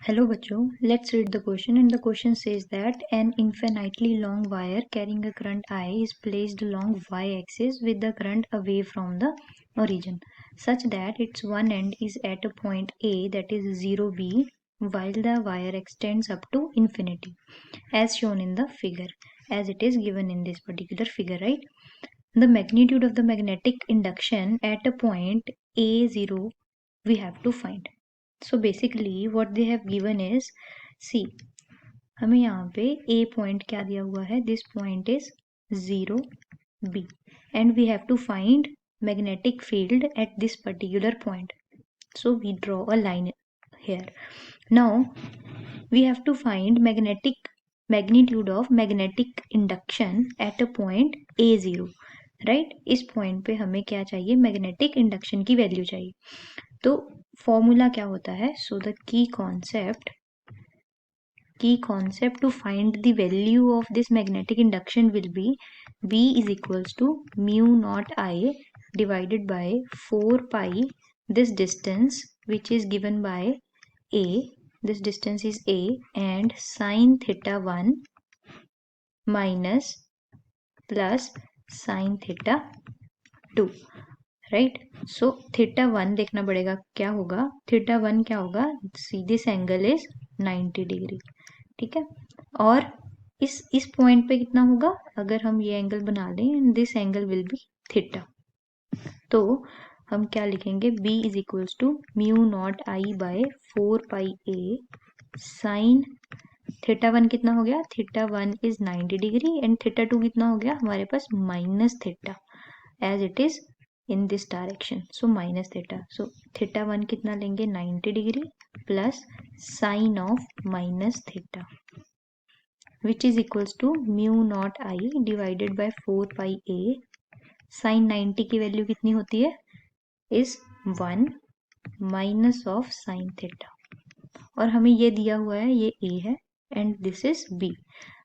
Hello बच्चों, let's read the question and the question says that an infinitely long wire carrying a current I is placed along y-axis with the current away from the origin such that its one end is at a point A that is 0b while the wire extends up to infinity as shown in the figure, as it is given in this particular figure, right? The magnitude of the magnetic induction at a point A0 we have to find. So basically what they have given is, see, हमें यहाँ पे A point क्या दिया हुआ है, this point is 0b and we have to find magnetic field at this particular point. So we draw a line here. Now we have to find magnitude of magnetic induction at a point A0, right? इस point पे हमें क्या चाहिए, magnetic induction की value चाहिए. तो formula क्या होता है, so the key concept to find the value of this magnetic induction will be B is equals to mu naught I divided by 4 pi this distance which is given by A, this distance is A, and sin theta 1 minus plus sin theta 2, right? So theta 1 देखना पड़ेगा क्या होगा, theta 1 क्या होगा, see this angle is 90 degree, ठीक है? और इस पॉइंट पे कितना होगा, अगर हम ये एंगल बना लें, this angle will be theta. तो हम क्या लिखेंगे, B is equals to mu not I by 4 pi a sine theta 1 कितना हो गया, theta 1 is 90 degree and theta 2 कितना हो गया हमारे पास minus theta, as it is in this direction, so minus theta. So theta 1 कितना लेंगे, 90 degree plus sign of minus theta which is equals to mu naught I divided by 4 pi a. Sign 90 की value कितनी होती है, is 1 minus of sine theta, और हमें ये दिया हुआ है, ये a है एंड दिस इज b.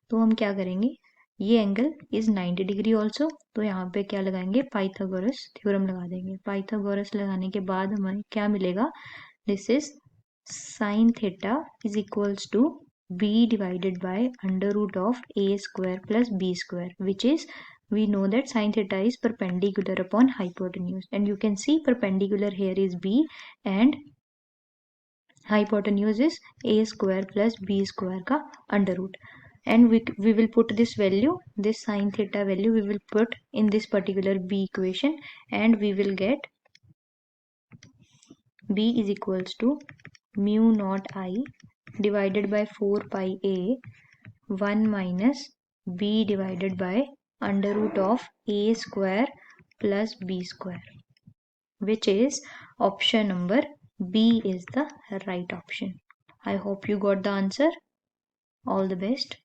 तो हम क्या करेंगे, ये एंगल इज 90 डिग्री ऑल्सो, तो यहाँ पे क्या लगाएंगे, पाइथागोरस थ्योरम लगा देंगे. पाइथागोरस लगाने के बाद हमें क्या मिलेगा, this is sine theta is equals to b divided by under root of a square plus b square, which is we know that sin theta is perpendicular upon hypotenuse and you can see perpendicular here is b and hypotenuse is a square plus b square का under root. And we will put this value, this sin theta value we will put in this particular b equation and we will get b is equals to mu naught I divided by 4 pi a 1 minus b divided by under root of a square plus b square, which is option number B is the right option. I hope you got the answer. All the best.